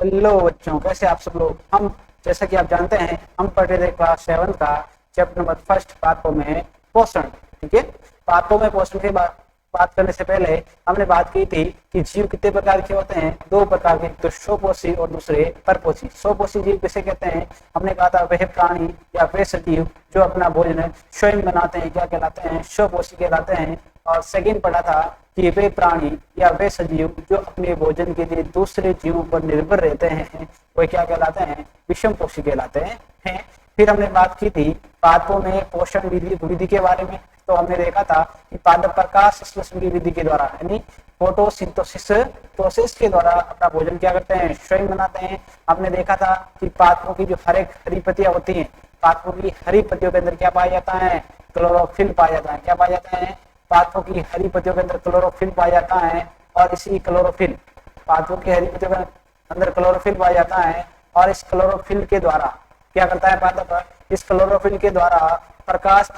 Hello बच्चों, कैसे आप सब लोग। हम जैसा कि आप जानते हैं हम पढ़ रहे थे क्लास 7 का चैप्टर नंबर फर्स्ट पार्थों में पोषण। ठीक है, पार्थों में पोषण के बात करने से पहले हमने बात की थी कि जीव कितने प्रकार के होते हैं। दो प्रकार के, तो स्वपोषी और दूसरे परपोषी। स्वपोषी जीव किसे कहते हैं? हमने कहा था वह प्राणी या वे सजीव जो अपना भोजन स्वयं बनाते हैं, क्या कहलाते हैं? स्वपोषी कहलाते हैं। और सेकंड पढ़ा था कि वे प्राणी या वे सजीव जो अपने भोजन के लिए दूसरे जीवों पर निर्भर रहते हैं, वे क्या कहलाते हैं? विषम पोषी कहलाते हैं। फिर हमने बात की थी पादपों में पोषण विधि के बारे में। तो हमने देखा था कि पादप प्रकाश संश्लेषण की विधि के द्वारा यानी फोटोसिंथेसिस प्रोसेस के द्वारा अपना भोजन क्या करते हैं? स्वयं बनाते हैं। हमने देखा था कि पादपों की जो हरी पत्तियां होती हैं, पादपों की हरी पत्तियों के अंदर क्या पाया जाता है? क्लोरोफिल पाया जाता है। क्या पाया जाता है? पादपों की हरी पत्तियों के अंदर क्लोरोफिल पाया जाता है। और इसी क्लोरोफिल, पादपों की हरी पत्तियों के अंदर क्लोरोफिल पाया जाता है। और इस क्लोरोफिल के द्वारा क्या करता है पादप? इस क्लोरोफिल के द्वारा प्रकाश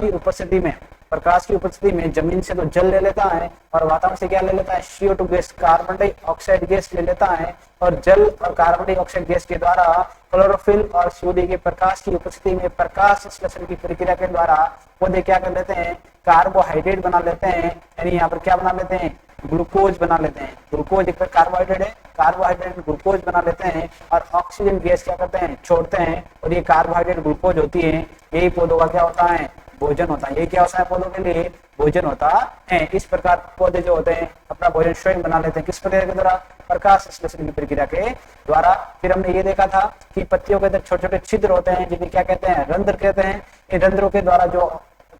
की उपस्थिति में जमीन से तो जल ले लेता है और वातावरण से क्या ले लेता है? CO2 gas, carbon dioxide gas ले लेता है। और जल और कार्बन डाइऑक्साइड गैस के द्वारा क्लोरोफिल और सूर्य के प्रकाश की उपस्थिति में प्रकाश संश्लेषण की प्रक्रिया के द्वारा पौधे क्या कर लेते हैं? कार्बोहाइड्रेट बना लेते हैं। यानी यहाँ पर क्या बना लेते हैं? ग्लूकोज बना लेते हैं। ग्लूकोज एक कार्बोहाइड्रेट है, कार्बोहाइड्रेट ग्लूकोज बना लेते हैं और ऑक्सीजन गैस क्या करते हैं? छोड़ते हैं। और ये कार्बोहाइड्रेट ग्लूकोज होती है, यही पौधों का क्या होता है? भोजन होता है। ये क्या होता है? पौधों के लिए भोजन होता है। इस प्रकार पौधे जो होते हैं अपना भोजन स्वयं बना लेते हैं। किस प्रक्रिया के द्वारा? प्रकाश संश्लेषण की प्रक्रिया के द्वारा। फिर हमने ये देखा था कि पत्तियों के अंदर छोटे छोटे छिद्र होते हैं जिन्हें क्या कहते हैं? रंध्र कहते हैं। इन रंध्रों के द्वारा जो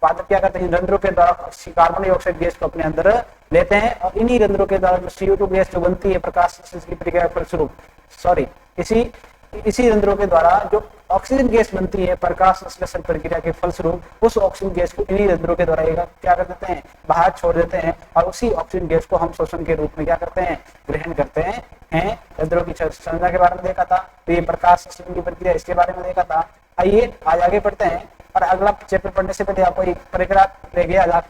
पादप क्या करते हैं? रंध्रों के द्वारा कार्बन डाइऑक्साइड गैस को अपने अंदर लेते हैं और इन्हीं रंध्रों के द्वारा जो CO2 गैस जो बनती है प्रकाश संश्लेषण की प्रक्रिया के फलस्वरूप इसी रंध्रों के द्वारा जो ऑक्सीजन गैस बनती है प्रकाश संश्लेषण प्रक्रिया के फलस्वरूप उस ऑक्सीजन गैस को इन्हीं रंध्रों के द्वारा क्या कर देते हैं? बाहर छोड़ देते हैं। और उसी ऑक्सीजन गैस को हम श्वसन के रूप में क्या करते हैं? ग्रहण करते हैं। रंध्रों की संरचना के बारे में देखा था। तो ये प्रकाश संश्लेषण की प्रक्रिया, इसके बारे में देखा था। आइए आज आगे बढ़ते हैं। और अगला चैप्टर पढ़ने से पहले आपको एक पैराग्राफ रह गया,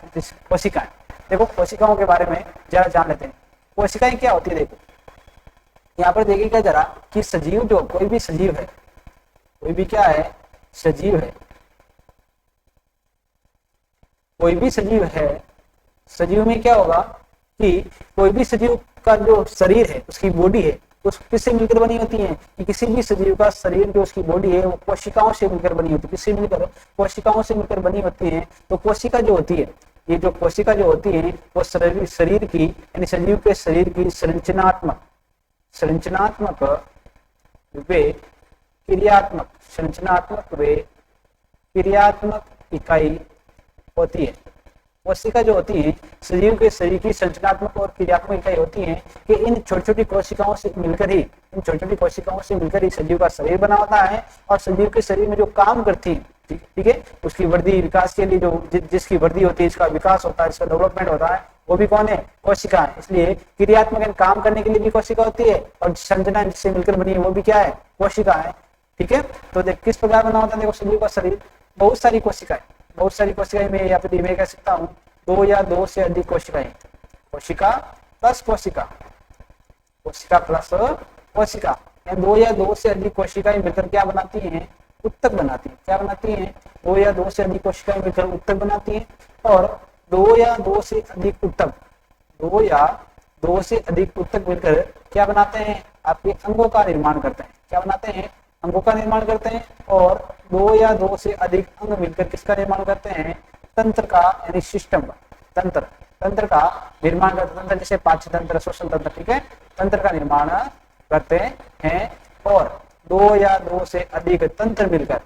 कोशिकाएं। देखो कोशिकाओं के बारे में जरा जान लेते हैं। कोशिकाएं क्या होती है? देखो यहाँ पर देखिएगा जरा कि सजीव जो कोई भी सजीव है, कोई भी क्या है? सजीव है। कोई भी सजीव है, सजीव में क्या होगा कि कोई भी सजीव का जो शरीर है, उसकी बॉडी है, उस किससे मिलकर बनी होती है? कि किसी भी सजीव का शरीर जो उसकी बॉडी है वो कोशिकाओं से मिलकर बनी होती है। किससे मिलकर? कोशिकाओं से मिलकर बनी होती है। तो कोशिका जो होती है, ये जो कोशिका जो होती है वो शरीर की यानी सजीव के शरीर की संरचनात्मक वे क्रियात्मक इकाई होती है। कोशिका जो होती है सजीव के शरीर की संरचनात्मक और क्रियात्मक इकाई होती है कि इन छोटी छोटी कोशिकाओं से मिलकर ही सजीव का शरीर बना होता है। और सजीव के शरीर में जो काम करती है, ठीक है, उसकी वृद्धि विकास के लिए जो जिसकी वृद्धि होती है, इसका विकास होता है, इसका डेवलपमेंट होता है, वो भी कौन है? कोशिका है। इसलिए क्रियात्मक काम करने के लिए भी कोशिका होती है और संरचना जिससे मिलकर बनी है वो भी क्या है? कोशिका है। ठीक है, तो देख किस प्रकार बना होता है? देखो सजीव का शरीर बहुत सारी कोशिकाएं में या फिर मैं कह सकता हूँ 2 या 2 से अधिक कोशिकाएं। कोशिका प्लस कोशिका, कोशिका प्लस कोशिका, 2 या 2 से अधिक कोशिकाएं मिलकर क्या बनाती हैं? उत्तक बनाती है। क्या बनाती है? 2 या 2 से अधिक कोशिकाएं मिलकर उत्तक बनाती है। और 2 या 2 से अधिक उत्तक मिलकर क्या बनाते हैं? आपके अंगों का निर्माण करते हैं। क्या बनाते हैं? अंगों का निर्माण करते हैं। और 2 या 2 से अधिक अंग मिलकर किसका निर्माण करते हैं? तंत्र का यानी सिस्टम का, तंत्र का निर्माण करते हैं। तंत्र जैसे पाचन तंत्र, श्वसन तंत्र, ठीक है, तंत्र का निर्माण करते हैं। और 2 या 2 से अधिक तंत्र मिलकर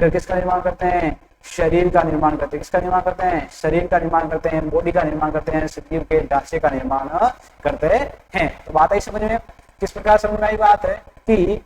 किसका निर्माण करते हैं? शरीर का निर्माण करते हैं। किसका निर्माण करते हैं? शरीर का निर्माण करते हैं, बॉडी का निर्माण करते हैं, शरीर के ढांचे का निर्माण करते हैं। तो बात आई समझ में? किस प्रकार समझ में आई बात है कि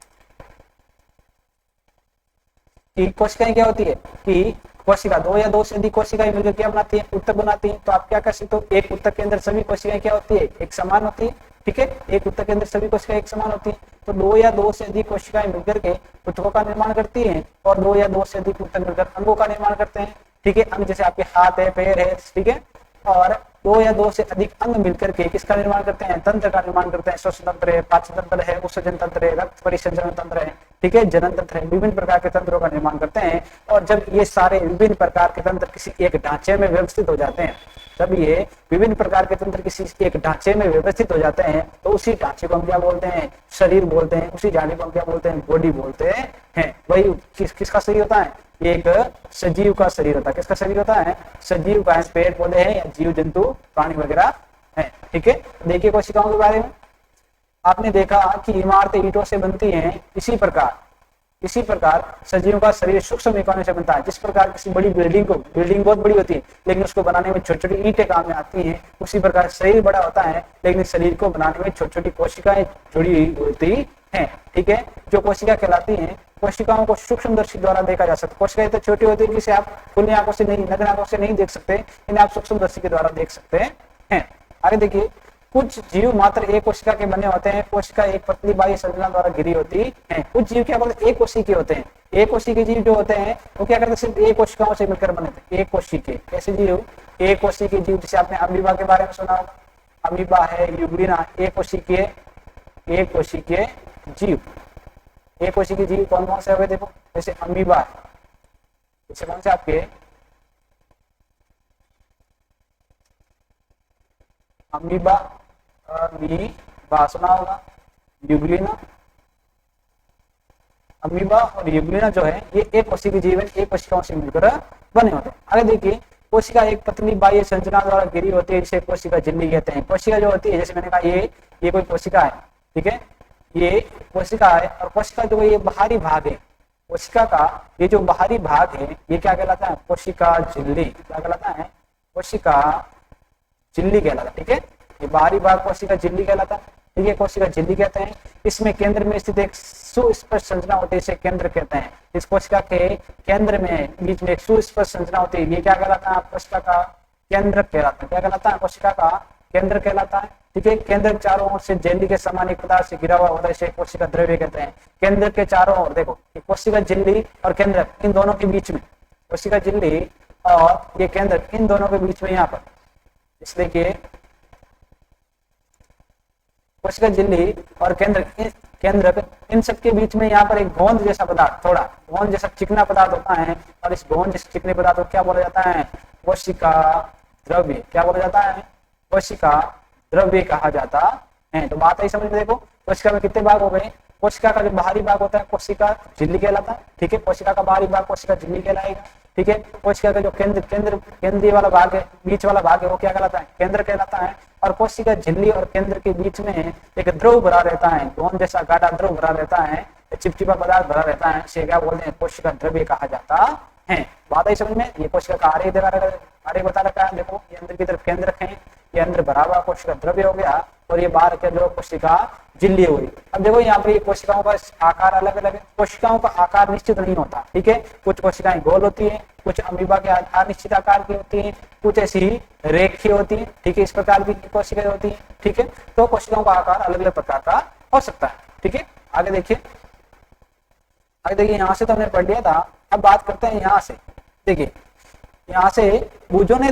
कोशिकाएं क्या होती है कि कोशिका 2 या 2 से अधिक कोशिकाएं मिलकर क्या बनाती है? उत्तक बनाती है। तो आप क्या कर सकते हो? एक उत्तक के अंदर सभी कोशिकाएं क्या होती है? एक समान होती है। ठीक है, एक उत्तक के अंदर सभी कोशिकाएं एक समान होती है। तो 2 या 2 से अधिक कोशिकाएं मिलकर के उत्तकों का निर्माण करती हैं और 2 या 2 से अधिक उत्तक मिलकर अंगों का निर्माण करते हैं। ठीक है, अंग जैसे आपके हाथ है, पैर है, ठीक है, और दो या दो से अधिक अंग मिलकर के किसका निर्माण करते हैं, तंत्र का निर्माण करते हैं। श्वसन तंत्र है, पाचन तंत्र है, उत्सर्जन तंत्र है, रक्त परिसंचरण तंत्र है, ठीक है, जनन तंत्र है, विभिन्न प्रकार के तंत्रों का निर्माण करते हैं। और जब ये सारे विभिन्न प्रकार के तंत्र किसी एक ढांचे में व्यवस्थित हो जाते हैं, जब ये विभिन्न प्रकार के तंत्र किसी एक ढांचे में व्यवस्थित हो जाते हैं तो उसी ढांचे को हम क्या बोलते हैं, शरीर बोलते हैं। उसी ढांचे को हम क्या बोलते हैं, बॉडी बोलते हैं। वही किसका शरीर होता है, एक सजीव का शरीर होता है। किसका शरीर होता है, सजीव का। पेड़ पौधे हैं या जीव जंतु प्राणी वगैरह है, ठीक है। देखिए कोशिकाओं के बारे में आपने देखा कि इमारतें ईंटों से बनती हैं, इसी प्रकार सजीवों का शरीर सूक्ष्म इकाइयों से बनता है। जिस प्रकार किसी बड़ी बिल्डिंग बहुत बड़ी होती है लेकिन उसको बनाने में छोटी छोटी ईंटें काम में आती हैं, उसी प्रकार शरीर बड़ा होता है लेकिन शरीर को बनाने में छोटी छोटी कोशिकाएं जुड़ी हुई होती हैं, ठीक है। जो कोशिका कहलाती हैं, कोशिकाओं को सूक्ष्मदर्शी द्वारा देखा जा सकता है। कोशिकाएं तो छोटी होती है जिसे आप खुली आंखों से नहीं, नग्न आंखों से नहीं देख सकते, इन्हें आप सूक्ष्मदर्शी के द्वारा देख सकते हैं। आगे देखिए, कुछ जीव मात्र एक कोशिका के बने होते हैं। कोशिका एक पतली बाह्य संरचना द्वारा घिरी होती है। कुछ जीव क्या बोलते हैं, एक कोशिकीय होते हैं। एक कोशिकीय जीव जो होते हैं वो क्या करते हैं, सिर्फ एक कोशिकाओं से मिलकर बने थे। एक कोशिकीय कैसे जीव, एक कोशिकीय जीव, जैसे आपने अमीबा के बारे में सुना होगा, अमीबा है, यूग्लिना, एक कोशिकीय जीव। एक कोशिकीय जीव कौन कौन से हुए, देखो जैसे अमीबा है, जैसे कौन से आपके अमीबा सुना होगा, यूग्लिना, अमीबा और यूग्लिना जो है ये एक कोशिकीय जीव है, एक कोशिकाओं से मिलकर बने होते हैं। आगे देखिए, कोशिका एक पतली बाह्य संरचना द्वारा घिरी होती है जिसे कोशिका झिल्ली कहते हैं। कोशिका जो होती है, जैसे मैंने कहा ये कोई कोशिका है, ठीक है, ये कोशिका है। और कोशिका जो ये बाहरी भाग है, कोशिका का ये जो बाहरी भाग है ये क्या कहलाता है, कोशिका झिल्ली। क्या कहलाता है, कोशिका झिल्ली कहलाता है, ठीक है। ये बाहरी भाग कोशिका झिल्ली कहलाता है, ठीक है, कोशिका झिल्ली कहते हैं। इसमें केंद्र में स्थित एक सुस्पष्ट संरचना होती है, इसे केंद्र कहते हैं। इस कोशिका के केंद्र में बीच में एक सुस्पष्ट संरचना होती है, ये क्या कहलाता है, कोशिका का केंद्र कहलाता है। क्या कहलाता है, कोशिका का केंद्र कहलाता है, ठीक है। केंद्र चारों ओर से जेली के समान एक पदार्थ से घिरा हुआ होता है, इसे कोशिका द्रव्य कहते हैं। केंद्र के चारों ओर देखो, कोशिका झिल्ली और केंद्र, इन दोनों के बीच में, कोशिका झिल्ली और ये केंद्र, इन दोनों के बीच में यहाँ पर, इसलिए कि कोशिका झिल्ली और केंद्र इन सब के बीच में यहाँ पर एक गोंद जैसा पदार्थ, थोड़ा गोंद जैसा चिकना पदार्थ होता है। और इस गोंद जैसे चिकने पदार्थ को क्या बोला जाता है, कोशिका द्रव्य। क्या बोला जाता है, कोशिका द्रव्य कहा जाता है। तो बात आई समझ में। देखो कोशिका में कितने भाग हो गए, कोशिका का जो बाहरी भाग होता है कोशिका झिल्ली कहलाता है, ठीक है। कोशिका का बाहरी भाग कोशिका झिल्ली कहलाएगा, ठीक है। कोशिका का जो केंद्रीय वाला भाग है, बीच वाला भाग है, वो क्या कहलाता है, केंद्र कहलाता है। और कोशिका झिल्ली और केंद्र के बीच में एक द्रव भरा रहता है, गोंद जैसा गाढ़ा द्रव भरा रहता है, चिपचिपा पदार्थ भरा रहता है, इसे क्या बोलते हैं, कोशिका द्रव्य कहा जाता है। बात आई समझ में। ये कोशिका का आर्य बता रखा है, देखो ये अंदर की तरफ केंद्र है, ये अंदर भरा हुआ कोशिका द्रव्य हो गया, और ये बाहर के जो कोशिका झिल्ली हो गई। अब देखो यहाँ पर कोशिकाओं का आकार अलग अलग है, कोशिकाओं का आकार निश्चित नहीं होता, ठीक है। कुछ कोशिकाएं गोल होती है, कुछ अमीबा के अनिश्चित आकार की होती है, कुछ ऐसी रेखीय होती है, ठीक है। इस प्रकार की कोशिकाएं होती है, ठीक है। तो कोशिकाओं का आकार अलग अलग प्रकार का हो सकता है, ठीक है। आगे देखिए, यहाँ से तो हमने पढ़ लिया था। अब बात करते हैं यहाँ से। देखिए यहाँ से बूझों ने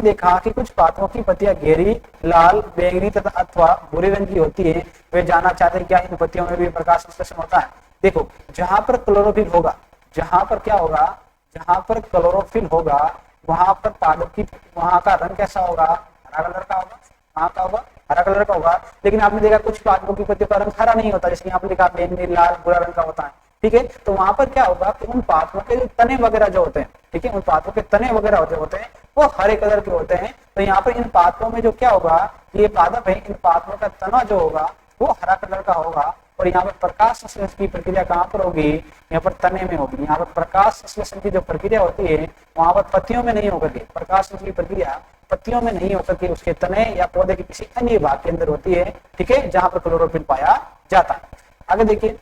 देखा कि कुछ पादपों की पत्तियां गहरी लाल, बैंगनी तथा अथवा भूरे रंग की होती है। वे जानना चाहते हैं क्या इन पत्तियों में भी प्रकाश संश्लेषण होता है। देखो जहां पर क्लोरोफिल होगा, जहां पर क्या होगा, जहां पर क्लोरोफिल होगा वहां पर पादप की, वहां का रंग कैसा होगा, हरा कलर का होगा। वहां का होगा हरा कलर का होगा। लेकिन आपने देखा कुछ पादपों की पत्तियों का रंग हरा नहीं होता, जैसे यहाँ पर लिखा बैंगनी, लाल, भूरा रंग का होता है, ठीक है। तो वहां पर क्या होगा कि उन पादपों के तने वगैरह जो होते हैं, ठीक है, उन पादपों के तने वगैरह होते हैं वो हरे कलर के होते हैं। तो यहाँ पर इन पादपों में जो क्या होगा, ये पादप है, इन पादपों का तना जो होगा वो हरा कलर का होगा। और यहाँ पर प्रकाश संश्लेषण की प्रक्रिया कहाँ पर होगी, यहाँ पर तने में होगी। यहाँ पर प्रकाश संश्लेषण की जो प्रक्रिया होती है वहां पर पत्तियों में नहीं होकर के, प्रकाश संश्लेषण की प्रक्रिया पत्तियों में नहीं होकर के उसके तने या पौधे के किसी अन्य भाग के अंदर होती है, ठीक है, जहां पर क्लोरोफिल पाया जाता है। आगे देखिए,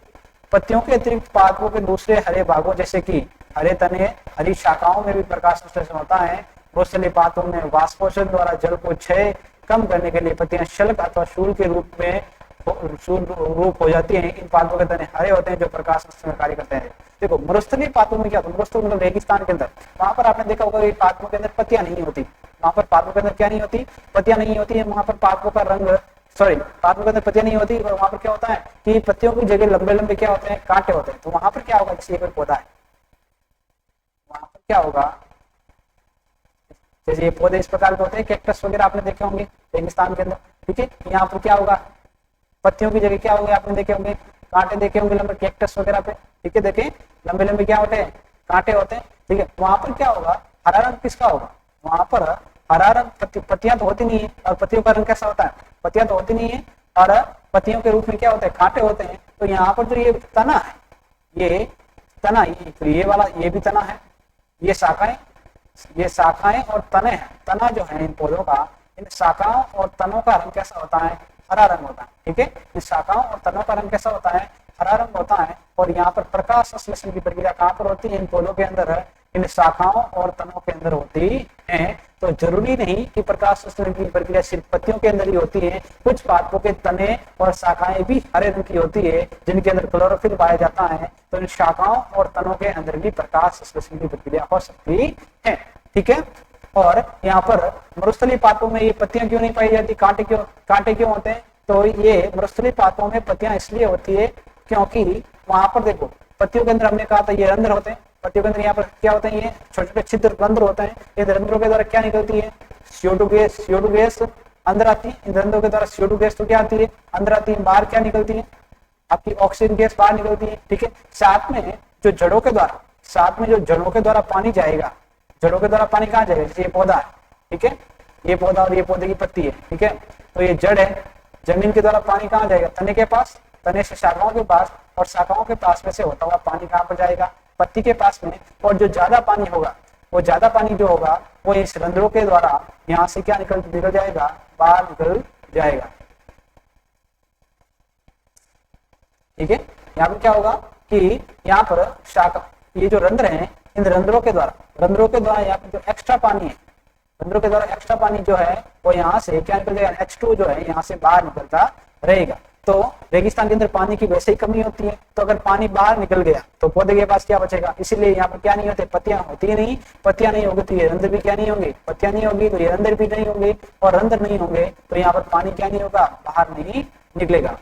पत्तियों के अतिरिक्त पादपों के दूसरे हरे भागों जैसे कि हरे तने, हरी शाखाओं में भी प्रकाश संश्लेषण होता है। बहुतले पादपों में वाष्पोषण द्वारा जल को क्षय कम करने के लिए पत्तियां शल्क अथवा शूल के रूप हो जाती हैं। इन पादपों के तने हरे होते हैं जो प्रकाश संश्लेषण कार्य करते हैं। देखो मरुस्थलीय पादपों में क्या होता है, मरुस्थल मतलब रेगिस्तान के अंदर, वहां पर आपने देखा होगा पादपों के अंदर पत्तियां नहीं होती, वहां पर पादपों के अंदर क्या नहीं होती, पत्तियां नहीं होती है, वहां पर पादपों का रंग सॉरी पादपों के अंदर पत्तियां नहीं होती और वहां पर क्या होता है कि पत्तियों की जगह लंबे लंबे क्या होते हैं, कांटे होते हैं। तो वहां पर क्या होगा, जैसे कोई पौधा है वहां पर क्या होगा, जैसे ये पौधे इस प्रकार के होते हैं, कैक्टस वगैरह आपने देखे होंगे रेगिस्तान के अंदर, ठीक है। यहाँ पर क्या होगा, पत्तियों की जगह क्या होंगे, आपने देखे होंगे कांटे देखे होंगे लंबे कैक्टस वगैरह पे, ठीक है। देखें लंबे लंबे क्या होते हैं, कांटे होते हैं, ठीक है। वहां पर क्या होगा, हरा रंग किसका होगा, वहां पर हरा रंग, पत्तियां तो होती नहीं है और पत्तियों का रंग कैसा होता है, पत्तियां तो होती नहीं है और पत्तियों के रूप में क्या होते हैं, कांटे होते हैं। तो यहाँ पर जो ये तना है, ये तना, ये वाला ये भी तना है, ये शाखाएं और तने हैं। तना जो है इन पौधों का, इन शाखाओं और तनों का रंग कैसा होता है, हरा रंग होता है, ठीक है। इन शाखाओं और तनों का रंग कैसा होता है, हरा रंग होता है। और यहाँ पर प्रकाश संश्लेषण की प्रक्रिया कहाँ पर होती है, इन पौधों के अंदर, इन शाखाओं और तनों के अंदर होती है। तो जरूरी नहीं कि प्रकाश संश्लेषण की प्रक्रिया सिर्फ पत्तियों के अंदर ही होती है, कुछ पादपों के तने और शाखाएं भी हरे रंग की होती है जिनके अंदर क्लोरोफिल पाया जाता है। तो इन शाखाओं और तनों के अंदर भी प्रकाश संश्लेषण की प्रक्रिया हो सकती है, ठीक है। और यहाँ पर मरुस्थलीय पादपों में ये पत्तियां क्यों नहीं पाई जाती, कांटे क्यों होते हैं, तो ये मरुस्थलीय पादपों में पत्तियां इसलिए होती है क्योंकि वहां पर देखो पत्तियों के अंदर हमने कहा था ये रंध्र होते हैं, पत्तियों के अंदर यहाँ पर क्या होते हैं, ये छोटे छोटे छिद्र रंध्र होते हैं। इन रंध्रों के द्वारा क्या निकलती है, CO2 गैस अंदर आती है। इन रंध्रों के द्वारा CO2 गैस तो क्या आती है, अंदर आती है। बाहर क्या निकलती है, आपकी ऑक्सीजन गैस बाहर निकलती है, ठीक है। साथ में जो जड़ों के द्वारा पानी जाएगा, जड़ों के द्वारा पानी कहाँ जाएगा, जैसे ये पौधा है, ठीक है, ये पौधा और ये पौधे की पत्ती है, ठीक है। तो ये जड़ है, जमीन के द्वारा पानी कहाँ जाएगा, तने के पास, तने से शाखाओं के पास, और शाखाओं के पास में से होता हुआ पानी कहाँ पर जाएगा, पत्ती के पास में। और जो ज्यादा पानी होगा, वो ज्यादा पानी जो होगा वो इस रंध्रों के द्वारा यहाँ से क्या निकल जाएगा, बाहर निकल जाएगा, ठीक है। यहाँ पर क्या होगा कि यहाँ पर शाखा, ये जो रंध्र है, इन रंध्रों के द्वारा यहाँ पर जो एक्स्ट्रा पानी है, रंध्रों के द्वारा एक्स्ट्रा पानी जो है वो यहाँ से क्या निकल जाएगा, H2 जो है यहाँ से बाहर निकलता रहेगा। तो रेगिस्तान के अंदर पानी की वैसे ही कमी होती है, तो अगर पानी बाहर निकल गया तो पौधे के पास क्या बचेगा, इसीलिए यहाँ पर क्या नहीं होते, पत्तियां होती नहीं, पत्तियां नहीं होगी तो ये रंध्र भी क्या नहीं होंगे, पत्तियां नहीं होगी तो ये रंध्र भी नहीं होंगे, और रंध्र नहीं होंगे तो यहाँ पर पानी क्या नहीं होगा, बाहर नहीं निकलेगा।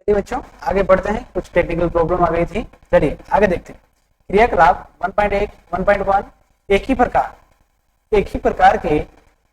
बच्चों आगे बढ़ते हैं, कुछ टेक्निकल प्रॉब्लम आ गई थी, चलिए आगे देखते हैं। क्रियाकलाप 1.1 1.1 एक ही प्रकार के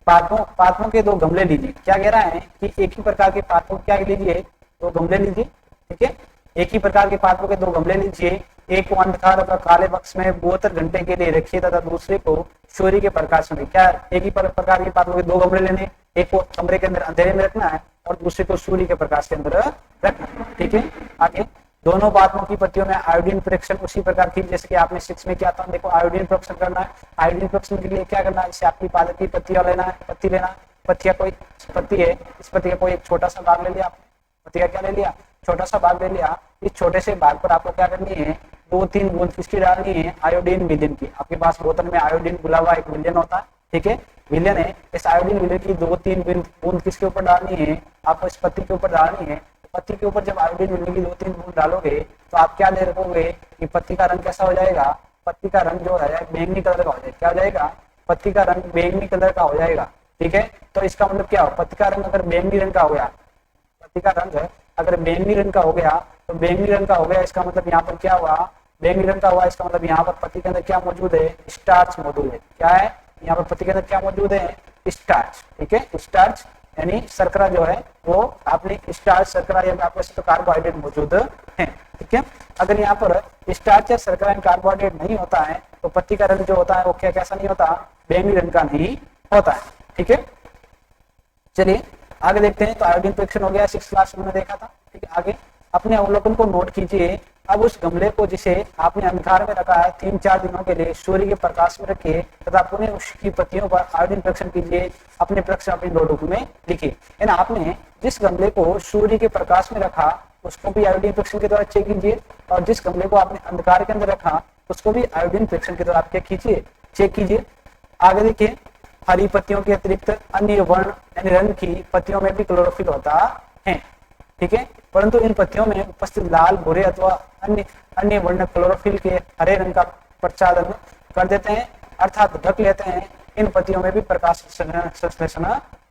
पादपों के दो गमले लीजिए। क्या कह रहा है कि एक ही प्रकार के पादपों क्या लीजिए, दो गमले लीजिए, ठीक है। एक ही प्रकार के पादपों के दो गमले लीजिए, एक को अंधकार और काले बक्स में 72 घंटे के लिए रखिए तथा दूसरे को सूर्य के प्रकाश में। क्या एक ही प्रकार के पादपों के दो गमले लेने, एक को कमरे के अंदर अंधेरे में रखना है और दूसरे को सूर्य के प्रकाश के अंदर रखना, ठीक है। आगे दोनों पादपों की पत्तियों में आयोडीन परीक्षण उसी प्रकार की जैसे कि आपने 6 में किया था। देखो आयोडीन परीक्षण करना है, आयोडीन परीक्षण के लिए क्या करना है, जैसे आपकी पादप की पत्तियां लेना है, पत्ती लेना है, पत्तियां कोई पत्ती है, इस पत्ती का कोई एक छोटा सा भाग ले लिया आपने, पत्ती का क्या ले लिया, छोटा सा भाग ले लिया। इस छोटे से भाग पर आपको क्या करनी है, 2-3 बूंद किसकी डालनी है, आयोडीन विलयन की। आपके पास बोतल में आयोडीन घुला हुआ एक विलयन होता है, ठीक है, विलयन है। इस आयोडीन विलयन की 2-3 बूंद किसके ऊपर डालनी है, आपको इस पत्ती के ऊपर डालनी है। पत्ती के ऊपर जब आयोडीन विलयन की 2-3 बूंद डालोगे तो आप क्या दे रखोगे कि पत्ती का रंग कैसा हो जाएगा, पत्ती का रंग जो है बैंगनी कलर का हो जाएगा। क्या हो जाएगा, पत्ती का रंग बैंगनी कलर का हो जाएगा, ठीक है। तो इसका मतलब क्या हो, पत्ती का रंग अगर बैंगनी रंग का हो गया, पत्ती का रंग अगर बैंगनी रंग का हो गया तो बैंगनी रंग का हो गया, इसका मतलब यहाँ पर क्या हुआ, बैंगनी रंग का हुआ, इसका मतलब यहाँ पर पत्ती के अंदर क्या मौजूद है, स्टार्च मौजूद है। क्या है यहाँ पर पत्ती के अंदर क्या मौजूद है, स्टार्च, ठीक है। स्टार्च यानी शर्करा जो है वो आपने स्टार्च शर्करा या आपके तो कार्बोहाइड्रेट मौजूद है, ठीक है। अगर यहाँ पर स्टार्च या शर्करा या कार्बोहाइड्रेट नहीं होता है तो पत्ती का रंग जो होता है वो क्या कैसा नहीं होता, बैंगनी रंग का नहीं होता है, ठीक है। चलिए आगे देखते हैं। तो आयोडीन परीक्षण हो गया, 6th क्लास में देखा था, ठीक है। आगे अपने अवलोकन को नोट कीजिए। अब उस गमले को जिसे आपने अंधकार में रखा है 3-4 दिनों के लिए सूर्य के प्रकाश में रखिए तथा पुनः उसकी पत्तियों पर आयोडीन परीक्षण कीजिए। अपने परीक्षण अपनी नोटबुक में लिखिए। यानी आपने जिस गमले को सूर्य के प्रकाश में रखा उसको भी आयोडीन परीक्षण के द्वारा चेक कीजिए, और जिस गमले को आपने अंधकार के अंदर रखा उसको भी आयोडीन परीक्षण के द्वारा आप क्या कीजिए, चेक कीजिए। आगे देखिए, हरी पत्तियों के अतिरिक्त अन्य वर्ण यानी रंग की पत्तियों में भी क्लोरोफिल होता है, ठीक है, परंतु इन पत्तियों में उपस्थित लाल, भूरे अथवा अन्य वर्ण क्लोरोफिल के हरे रंग का प्रचालन कर देते हैं, अर्थात ढक लेते हैं। इन पत्तियों में भी प्रकाश संश्लेषण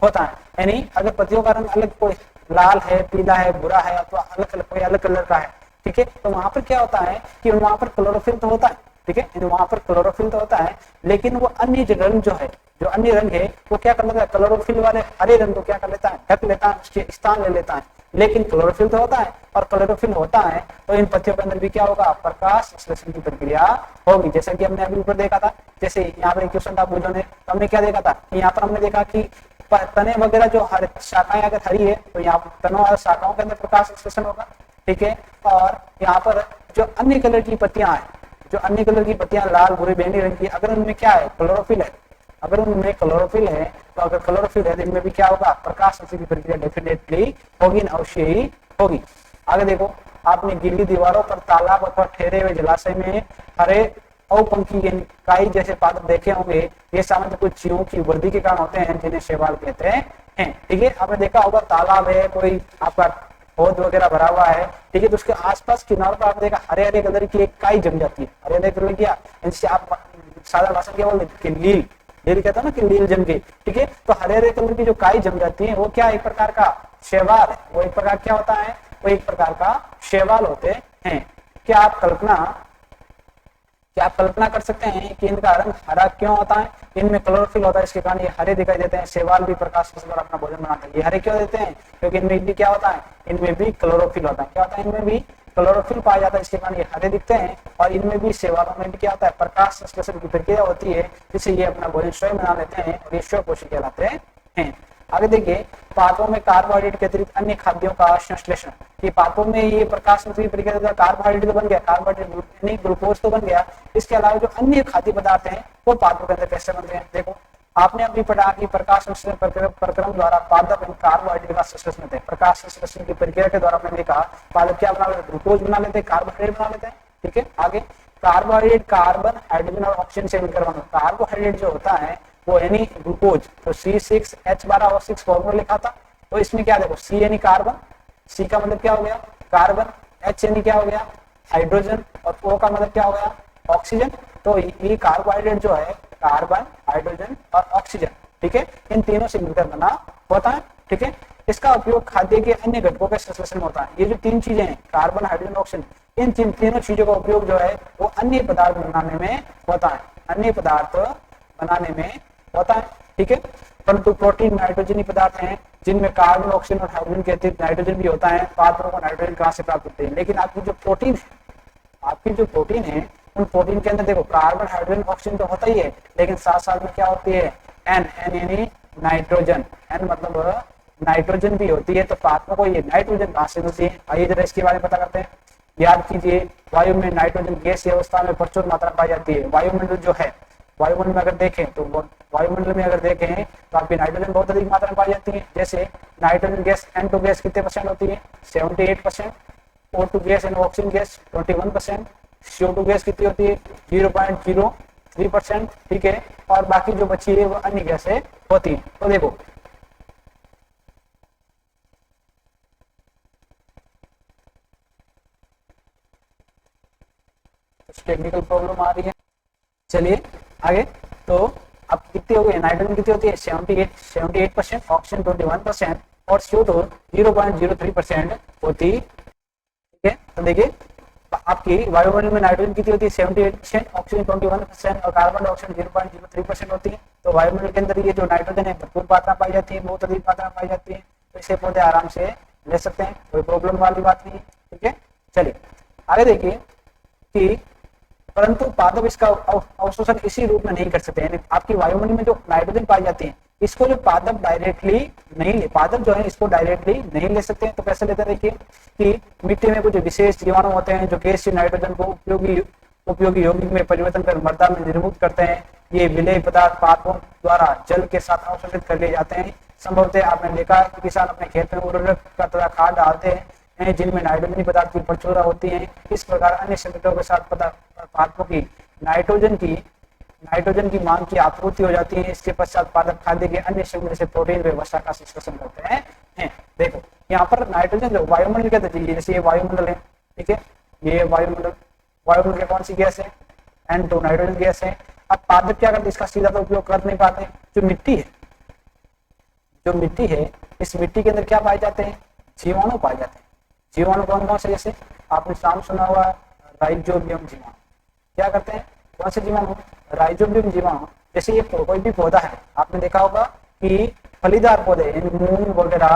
होता है। यानी अगर पत्तियों का रंग अलग, कोई लाल है, पीला है, भूरा है अथवा कोई अलग कलर का है, ठीक है, तो वहां पर क्या होता है कि वहां पर क्लोरोफिल तो होता है, ठीक है, वहां पर क्लोरोफिल तो होता है, लेकिन वो अन्य जो रंग जो है, जो अन्य रंग है वो क्या कर लेता है, क्लोरोफिल वाले हरे रंग को क्या कर लेता है, ढक लेता है, उसके स्थान ले लेता है। लेकिन क्लोरोफिल तो होता है, और क्लोरोफिल होता है तो इन पत्तियों के अंदर भी क्या होगा, प्रकाश संश्लेषण की प्रक्रिया होगी। जैसा कि हमने अभी ऊपर देखा था, जैसे यहाँ पर क्वेश्चन था पूछो ने, हमने क्या देखा था, यहाँ पर हमने देखा कि तने वगैरह जो शाखाएं अगर हरी है तो यहाँ तनों और शाखाओं के अंदर प्रकाश संश्लेषण होगा, ठीक है, और यहाँ पर जो अन्य कलर की पत्तियां हैं, जो अन्य कलर की पत्तियां लाल, भूरे, बैंगनी रंग की, अगर उनमें क्या है, क्लोरोफिल है, अगर उनमें क्लोरोफिल है तो अगर क्लोरोफिल है तो इनमें भी क्या होगा, प्रकाश संश्लेषण की प्रक्रिया डेफिनेटली होगी, अवश्य ही होगी। आगे देखो, आपने गीली दीवारों पर, तालाब अथवा ठहरे हुए जलाशय में हरे अवपंखी काई जैसे पादप देखे होंगे। ये सामान्य कुछ जीवों की वृद्धि के कारण होते हैं जिन्हें शैवाल कहते हैं, ठीक है। आपने देखा होगा तालाब है, कोई आपका पौध वगैरह भरा हुआ है, ठीक है, तो उसके आसपास किनारों पर आपने देखा हरे हरे कलर की एक काई जम जाती है, हरे हरे कलर की, जिससे आप साधारण भाषा क्या बोलते हैं, लील कहता है ना कि लील जम गई, ठीक है, तो हरे हरे कलर की जो काई जम जाती है वो क्या एक प्रकार का शैवाल है, वो एक प्रकार क्या होता है, वो एक प्रकार का शैवाल होते हैं। क्या आप कल्पना कर सकते हैं कि इनका रंग हरा क्यों होता है, इनमें क्लोरोफिल होता है, इसके कारण ये हरे दिखाई देते हैं। शैवाल भी प्रकाश से अपना भोजन बनाते हैं, ये हरे क्यों देते हैं, क्योंकि इनमें भी क्या होता है, इनमें भी क्लोरोफिल होता है, क्या होता है, इनमें भी क्लोरोफिल पाया जाता है, इसके कारण ये हरे दिखते हैं। और इनमें भी, शैवालों में भी क्या होता है, प्रकाश संश्लेषण की प्रक्रिया होती है, जिससे ये अपना भोजन स्वयं बना लेते हैं और ये स्वपोषी कहलाते हैं। आगे देखिए, पादपों में कार्बोहाइड्रेट के अतिरिक्त अन्य खाद्यों का संश्लेषण, ये पादपों में ये प्रकाश संश्लेषण की प्रक्रिया, कार्बोहाइड्रेट तो बन गया, कार्बोहाइड्रेट ग्लूकोज तो बन गया, इसके अलावा जो अन्य खाद्य पदार्थ हैं वो पादपों के अंदर कैसे बनते हैं। देखो, आपने अभी पढ़ा कि प्रकाश संश्लेषण प्रक्रम द्वारा पादप कार्बोहाइड्रेट का संश्लेषण होते हैं। प्रकाश संश्लेषण की प्रक्रिया के द्वारा मैंने कहा पादप क्या बना लेते हैं, ग्लूकोज बना लेते हैं, कार्बोहाइड्रेट बना लेते हैं, ठीक है। आगे कार्बोहाइड्रेट कार्बन, हाइड्रोजन और ऑक्सीजन से मिलकर बनता है। कार्बोहाइड्रेट जो होता है वो यानी ग्लूकोज, तो C6H12O6 फॉर्मूला लिखा था, तो इसमें क्या देखो, C यानी कार्बन, C का मतलब क्या हो गया, कार्बन, H यानी क्या हो गया, हाइड्रोजन, और O का मतलब क्या हो गया, ऑक्सीजन। तो ये कार्बोहाइड्रेट जो है कार्बन, हाइड्रोजन और ऑक्सीजन, ठीक है, इन तीनों से मिलकर बना होता है, ठीक है। इसका उपयोग खाद्य के अन्य घटकों के संश्लेषण में होता है। ये जो तीन चीजें हैं, कार्बन, हाइड्रोजन, ऑक्सीजन, इन तीनों चीजों का उपयोग जो है वो अन्य पदार्थ बनाने में होता है, अन्य पदार्थ बनाने में होता है, ठीक है। परंतु प्रोटीन नाइट्रोजनी पदार्थ हैं जिनमें कार्बन, ऑक्सीजन और हाइड्रोजन के अतिरिक्त नाइट्रोजन भी होता है। पादपों को नाइट्रोजन कहाँ से प्राप्त होते हैं, लेकिन आपकी जो प्रोटीन है उन प्रोटीन के अंदर देखो कार्बन, हाइड्रोजन, ऑक्सीजन तो होता ही है, लेकिन साथ साथ में क्या होती है, एन यानी नाइट्रोजन, एन मतलब नाइट्रोजन भी होती है। तो पादपों को ये नाइट्रोजन कहाँ से मिलती है, आइए जरा इसके बारे में पता करते हैं। याद कीजिए, वायु में नाइट्रोजन गैस अवस्था में प्रचुर मात्रा पाई जाती है। वायुमंडल जो है, वायुमंडल में अगर देखें तो आपकी नाइट्रोजन बहुत अधिक मात्रा में पाई जाती है। जैसे नाइट्रोजन गैस N2 गैस कितने परसेंट होती है, 78%, O2 gas and oxygen gas 21%, CO2 gas कितनी होती है 0.03%, ठीक है, और बाकी जो बची है वो अन्य गैसें होती है। तो देखो टेक्निकल प्रॉब्लम आ रही है, चलिए आगे। तो अब कितनी हो गई, नाइट्रोजन कितनी होती है 78%, ऑक्सीजन 21% और CO2 0.03% होती है, ठीक है। तो देखिए आपकी वायुमंडल में नाइट्रोजन कितनी होती है 78%, ऑक्सीजन 21% और कार्बन डाइऑक्साइड 0.03% होती है। तो वायुमंडल के अंदर ये जो नाइट्रोजन है भरपूर मात्रा पाई जाती है, बहुत अधिक मात्रा पाई जाती है, तो इसे पौधे आराम से ले सकते हैं, कोई प्रॉब्लम वाली बात नहीं है, ठीक है। चलिए आगे देखिए कि परंतु पादप इसका अवशोषण इसी रूप में नहीं कर सकते, यानी आपकी वायुमंडल में जो नाइट्रोजन पाई जाती है इसको जो पादप डायरेक्टली नहीं ले, पादप जो है इसको डायरेक्टली नहीं ले सकते हैं। तो कैसे लेते हैं, देखिए कि मिट्टी में कुछ विशेष जीवाणु होते हैं जो गैसीय नाइट्रोजन को उपयोगी यौगिक में परिवर्तन कर मृदा में निर्मुक्त करते हैं। ये विलेय पदार्थ पादपों द्वारा जल के साथ अवशोषित कर लिए जाते हैं। संभवतः आपने देखा कि किसान अपने खेत में उर्वरक का तथा खाद डालते हैं जिनमें नाइट्रोजन पदार्थ की प्रचुरता होती है। इस प्रकार अन्य संकटों के साथ पादपों की नाइट्रोजन की मांग की आपूर्ति हो जाती है। इसके पश्चात पादप खाद्य के अन्य समूह जैसे प्रोटीन व वसा का संश्लेषण करते हैं। देखो यहाँ पर नाइट्रोजन जो वायुमंडल के अंदर, जैसे ये वायुमंडल है, ठीक है, ये वायुमंडल की कौन सी गैस है, N2 नाइट्रोजन गैस है। अब पादप क्या करते, इसका सीधा तो उपयोग कर नहीं पाते। जो मिट्टी है इस मिट्टी के अंदर क्या पाए जाते हैं, जीवाणु पाए जाते हैं। जीवाणु कौन कौन से, जैसे आपने नाम सुना हुआ राइजोबियम जीवाणु। क्या करते हैं, कौन से जीवाणु, राइजोबियम जीवाणु। जैसे ये कोई भी पौधा है, आपने देखा होगा कि फलीदार पौधे, मूंग वगैरह,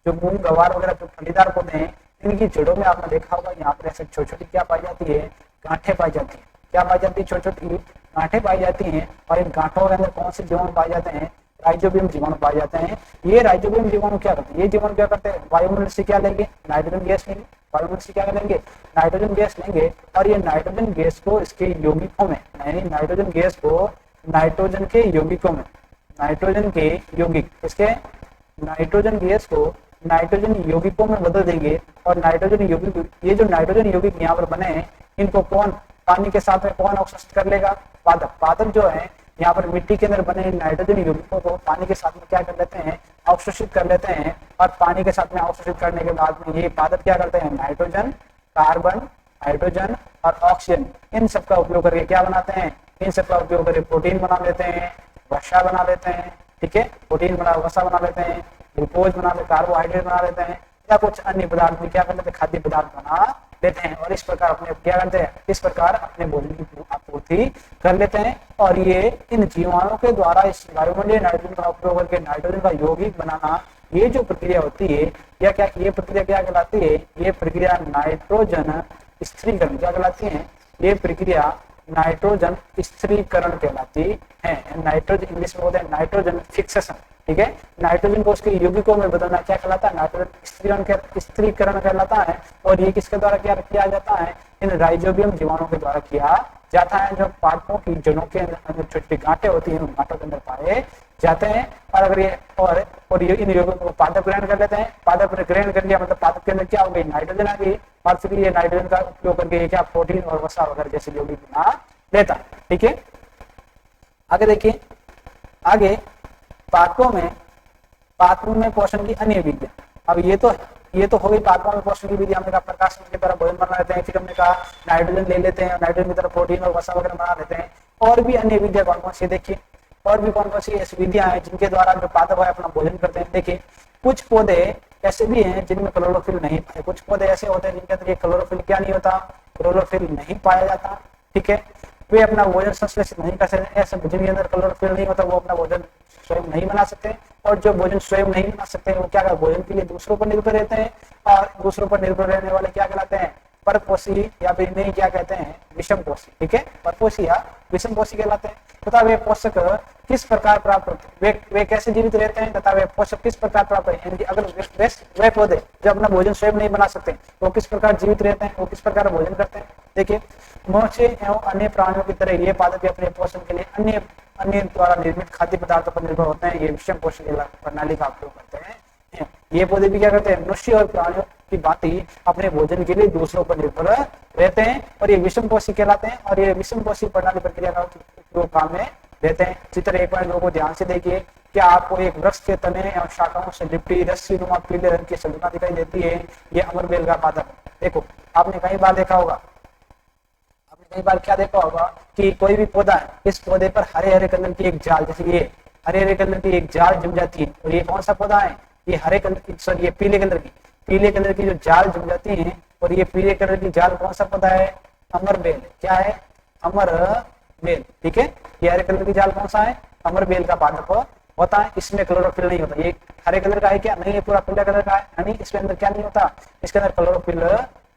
जो मूंग गवार वगैरह जो फलीदार पौधे हैं, इनकी जड़ों में आपने देखा होगा यहाँ पर ऐसे छोटी छोटी क्या पाई जाती है, गांठें पाई जाती है। क्या पाई जाती है, छोटी छोटी गांठें पाई जाती हैं। और इन गांठों के अंदर कौन से जीवाणु पाए जाते हैं, राइजोबियम जीवाणु पाए जाते हैं। ये राइजोबियम जीवाणु क्या करते हैं, ये जीवाणु क्या करते हैं, वायुमंडल से क्या लेंगे, नाइट्रोजन गैस लेंगे। वायुमंडल से क्या लेंगे, नाइट्रोजन गैस लेंगे। और ये नाइट्रोजन गैस को इसके यौगिकों में, यानी नाइट्रोजन गैस को नाइट्रोजन के यौगिकों में, नाइट्रोजन के यौगिक, इसके नाइट्रोजन गैस को नाइट्रोजन यौगिकों में बदल देंगे। और नाइट्रोजन यौगिक, ये जो नाइट्रोजन यौगिक यहाँ पर बने हैं, इनको कौन पानी के साथ में कौन अवशोषित कर लेगा, पादप जो है यहाँ पर मिट्टी के अंदर बने नाइट्रोजन यौगिकों को पानी के साथ में क्या कर लेते हैं, अवशोषित कर लेते हैं। और पानी के साथ में अवशोषित करने के बाद में ये पादप क्या करते हैं, नाइट्रोजन, कार्बन, हाइड्रोजन और ऑक्सीजन, इन सब का उपयोग करके क्या बनाते हैं, इन सब का उपयोग करके प्रोटीन बना लेते हैं, वसा बना लेते हैं, ठीक है, प्रोटीन वसा बना लेते हैं, ग्लूकोज बना लेते, कार्बोहाइड्रेट बना लेते हैं, या कुछ अन्य पदार्थ भी क्या कर लेते हैं, खाद्य पदार्थ बना लेते हैं। और इस प्रकार अपने क्या करते हैं, इस प्रकार अपने भोजन की आपूर्ति कर लेते हैं। और ये इन जीवाणुओं के द्वारा इस वायुमंडलीय नाइट्रोजन का उपयोग करके नाइट्रोजन का यौगिक बनाना, ये जो प्रक्रिया होती है, या क्या ये प्रक्रिया क्या कहलाती है, ये प्रक्रिया नाइट्रोजन स्थिरीकरण क्या कहलाती है, ये प्रक्रिया नाइट्रोजन स्थिरीकरण कहलाती है। नाइट्रोजन इंग्लिश में बोलते हैं नाइट्रोजन फिक्सेशन, ठीक है। नाइट्रोजन को उसके यौगिकों में बदलना क्या कहलाता है, नाइट्रोजन स्थिरीकरण कहलाता है। और ये किसके द्वारा किया जाता है, इन राइजोबियम जीवाणुओं के द्वारा किया जाता है, जो पादपों की जड़ों के अंदर छोटी गांठें होती हैं, उन गांठों के अंदर पाए जाते हैं। और अगर ये और ये इन यौगिकों को पादप ग्रहण कर लेते हैं, पादप ग्रहण कर लिया मतलब पादप के अंदर क्या हो गई, नाइट्रोजन आ गई। और फिर ये नाइट्रोजन का उपयोग करके ये क्या प्रोटीन और वसा वगैरह जैसे यौगिक बना लेता है, ठीक है। आगे देखिए, आगे पादपों में पोषण की अन्य विधियां। अब ये तो हो गई पादपों में पोषण की विधि। हमने कहा प्रकाश की तरह भोजन बना लेते हैं, फिर हमने कहा नाइट्रोजन ले लेते हैं, नाइट्रोजन की तरह प्रोटीन और वसा वगैरह बना लेते हैं। और भी अन्य विधियां कौन कौन सी, देखिए और भी कौन कौन सी ऐसी विधियां हैं जिनके द्वारा जो पादप है अपना भोजन करते हैं। देखिए कुछ पौधे ऐसे भी हैं जिनमें क्लोरोफिल नहीं पाए, कुछ पौधे ऐसे होते हैं जिनके अंदर ये क्लोरोफिल क्या नहीं होता, क्लोरोफिल नहीं पाया जाता, ठीक है। वे अपना भोजन संश्लेषित नहीं कर सकते, ऐसे जिनके अंदर क्लोरोफिल नहीं होता वो अपना भोजन स्वयं नहीं बना सकते। और जो भोजन स्वयं नहीं बना सकते वो क्या कर भोजन के लिए दूसरों पर निर्भर रहते हैं। और दूसरों पर निर्भर रहने वाले क्या कहलाते हैं, परपोषी, या फिर नहीं क्या कहते हैं, विषमपोषी, ठीक है, परपोषी या विषमपोषी कहलाते हैं। तथा वे पोषक किस प्रकार प्राप्त होते हैं, वे कैसे जीवित रहते हैं तथा वे पोषक किस प्रकार प्राप्त होते हैं। अगर वे पौधे जो अपना भोजन स्वयं नहीं बना सकते वो किस प्रकार जीवित रहते हैं, वो किस प्रकार भोजन करते हैं। देखिए मनुष्य एवं अन्य प्राणियों की तरह ये पादप अपने पोषण के लिए अन्य द्वारा निर्मित खाद्य पदार्थों पर निर्भर होते हैं। ये विषम पोषण प्रणाली का उपयोग करते हैं। ये पौधे भी क्या करते हैं, मनुष्य और प्राणियों की भांति अपने भोजन के लिए दूसरों पर निर्भर रहते हैं। और ये विषम पोषी कहलाते हैं। और ये विषम पोषी प्रणाली प्रक्रिया का उपयोग काम में रहते हैं। चित्र एक बार लोगों को ध्यान से देखिए, क्या आपको एक वृक्ष के तने एवं शाखाओं से लिपटी रस्सी नुमा पीले रंग की संरचना दिखाई देती है। ये अमरबेल का पादप। देखो आपने कई बार देखा होगा, कई बार क्या देखा होगा कि कोई भी पौधा है, इस पौधे पर हरे हरे कलर की एक जाल, जैसे ये हरे हरे कलर की एक जाल जम जाती है। और ये कौन सा पौधा है, ये हरे कलर की, सॉरी ये पीले कलर की जो जाल जम जाती है। और ये पीले कलर की जाल कौन सा पौधा है, अमरबेल। क्या है, अमरबेल, ठीक है। ये हरे कलर की जाल कौन सा है, अमरबेल का पादप होता है। इसमें क्लोरोफिल नहीं होता। ये हरे कलर का है क्या, नहीं, ये पूरा पीला कलर का है, यानी इसके अंदर क्या नहीं होता, इसके अंदर क्लोरोफिल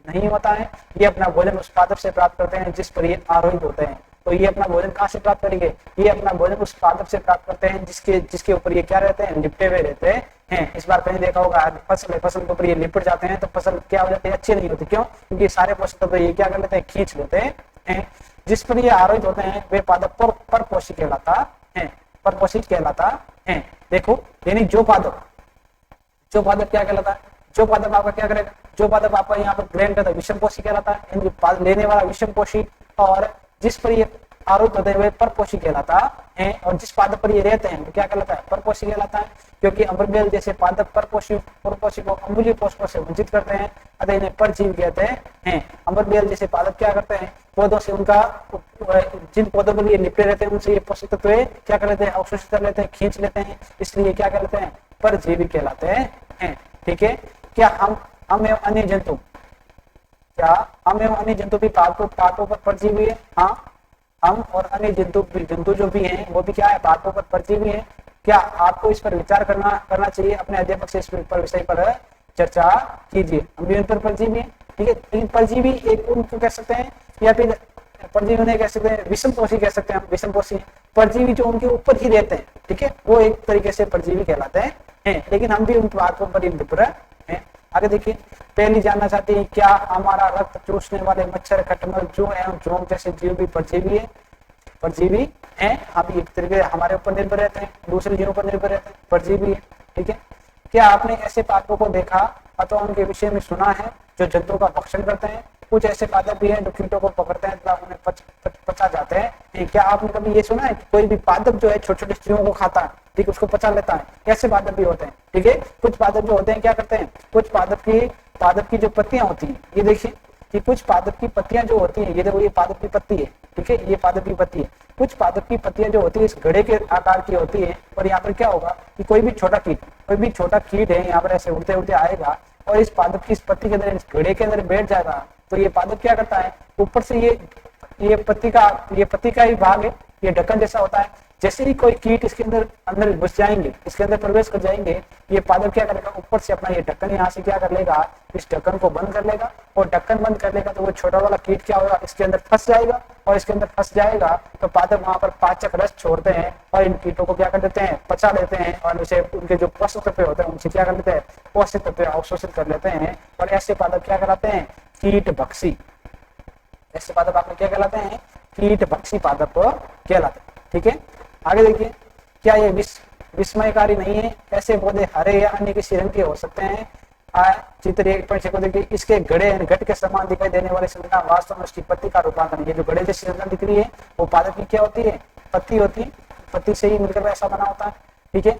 नहीं होता है। ये अपना भोजन उस पादप से प्राप्त करते हैं जिस पर ये आरोहित होते हैं। तो ये अपना भोजन कहाँ से प्राप्त करेंगे, ये अपना भोजन उस पादप से प्राप्त करते हैं जिसके ऊपर ये क्या रहते हैं, लिपटे हुए रहते हैं। इस बार कहीं देखा होगा फसल है, फसल के ऊपर ये लिपट जाते हैं तो फसल क्या हो जाती है, अच्छी नहीं होती। क्यों? क्योंकि सारे पोषक तत्व ये क्या कर लेते हैं, खींच लेते हैं। जिस पर ये आरोहित होते हैं वे पादप परपोषी कहलाता है, परपोषी कहलाता है। देखो यानी जो पादप क्या कहलाता है, जो पादप आपका क्या करेगा, जो पादप आपका यहाँ पर ग्रहण करता है विषमपोषी कहलाता है, यानी लेने वाला विषमपोषी, और जिस पर ये आरोहित होते हैं वे परपोषी कहलाता है, और जिस पादप पर ये रहते हैं वो क्या कहलाता है, परपोषी कहलाता है। क्योंकि अम्बरबेल जैसे पादप परपोषी को अम्लीय पोषकों से वंचित करते हैं, अतः इन्हें परजीवी कहते हैं। अम्बरबेल जैसे पादप क्या करते हैं, पौधों से उनका जिन पौधों पर ये लिपटे रहते हैं उनसे ये पोषक तत्व क्या कर लेते हैं, अवशोषित कर लेते हैं, खींच लेते हैं, इसलिए क्या कहलाते हैं, परजीवी कहलाते हैं। ठीक है। क्या हम एवं अन्य जंतु, क्या हम एवं अन्य जंतु भी पादपों पर परजीवी है? हाँ, हम और अन्य जंतु जो भी हैं वो भी क्या है, पादपों पर परजीवी है। क्या आपको इस पर विचार करना चाहिए, अपने अध्यापक से इस विषय पर चर्चा कीजिए। हम भी उन पर परजीवी है। ठीक है। लेकिन परजीवी एक उनको कह सकते हैं, या फिर परजीवी उन्हें कह सकते हैं विषमपोषी कह सकते हैं हम, विषमपोषी परजीवी जो उनके ऊपर ही रहते हैं। ठीक है, वो एक तरीके से परजीवी कहलाते हैं। लेकिन हम भी उन पादपों पर ही निर्भर हैं। आगे देखिए, पहली जानना चाहते हैं क्या हमारा रक्त चूसने वाले मच्छर, खटमल, जू एवं जोंक जैसे जीव भी परजीवी है? परजीवी है। हम एक तरीके हमारे ऊपर निर्भर रहते हैं, दूसरे जीवों पर निर्भर रहते हैं, परजीवी है। ठीक है। क्या आपने ऐसे पादपों को देखा अथवा उनके विषय में सुना है जो जंतुओं का भक्षण करते हैं? कुछ ऐसे पादप भी हैं जो कीटों को पकड़ते हैं तथा उन्हें पचा जाते हैं। क्या आपने कभी ये सुना है कि कोई भी पादप जो है छोटे छोटे जीवों को खाता है, ठीक, उसको पचा लेता है? ऐसे पादप भी होते हैं। ठीक है। कुछ पादप जो होते हैं क्या करते हैं, कुछ पादप की जो पत्तियां होती हैं, ये देखिए कि कुछ पादप की पत्तियां जो होती हैं, ये देखो ये पादप की पत्ती है। ठीक है, ये पादप की पत्ती है। कुछ पादप की पत्तियां जो होती है इस घड़े के आकार की होती है, और यहाँ पर क्या होगा कि कोई भी छोटा कीट है यहाँ पर ऐसे उड़ते उड़ते आएगा और इस पादप की इस पत्ती के अंदर, इस घड़े के अंदर बैठ जाएगा। तो ये पादप क्या करता है, ऊपर से ये पत्ती का ही भाग है, ये ढक्कन जैसा होता है। जैसे ही कोई कीट इसके अंदर घुस जाएंगे, इसके अंदर प्रवेश कर जाएंगे, ये पादप क्या करेगा, ऊपर से अपना ये ढक्कन यहाँ से क्या कर लेगा, इस ढक्कन को बंद कर लेगा। और ढक्कन बंद कर लेगा तो वो छोटा वाला कीट क्या होगा, इसके अंदर फंस जाएगा, और इसके अंदर फंस जाएगा तो पादप वहां पर पाचक रस छोड़ते हैं और इन कीटों को क्या कर देते हैं, पचा लेते हैं, और उनसे उनके जो पोषक तत्व होते हैं उनसे क्या कर लेते हैं, पोषक तत्व अवशोषित कर लेते हैं। और ऐसे पादप क्या कहलाते हैं, कीट भक्षी। ऐसे पादप आपने क्या कहलाते हैं, कीट भक्षी पादप कहलाते हैं। ठीक है। आगे देखिए, क्या ये विस्मयकारी नहीं है? ऐसे पौधे हरे या अन्य किसी रंग के हो सकते हैं। चित्र 1.6 को देखिए, इसके घट के समान दिखाई देने वाली संरचना वास्तव में उसकी पत्ती का रूपांतरण। ये जो घड़े जैसी संरचना दिख रही है वो पादप की क्या होती है, पत्ती होती है। पत्ती से ही मिलकर ऐसा बना होता है। ठीक है।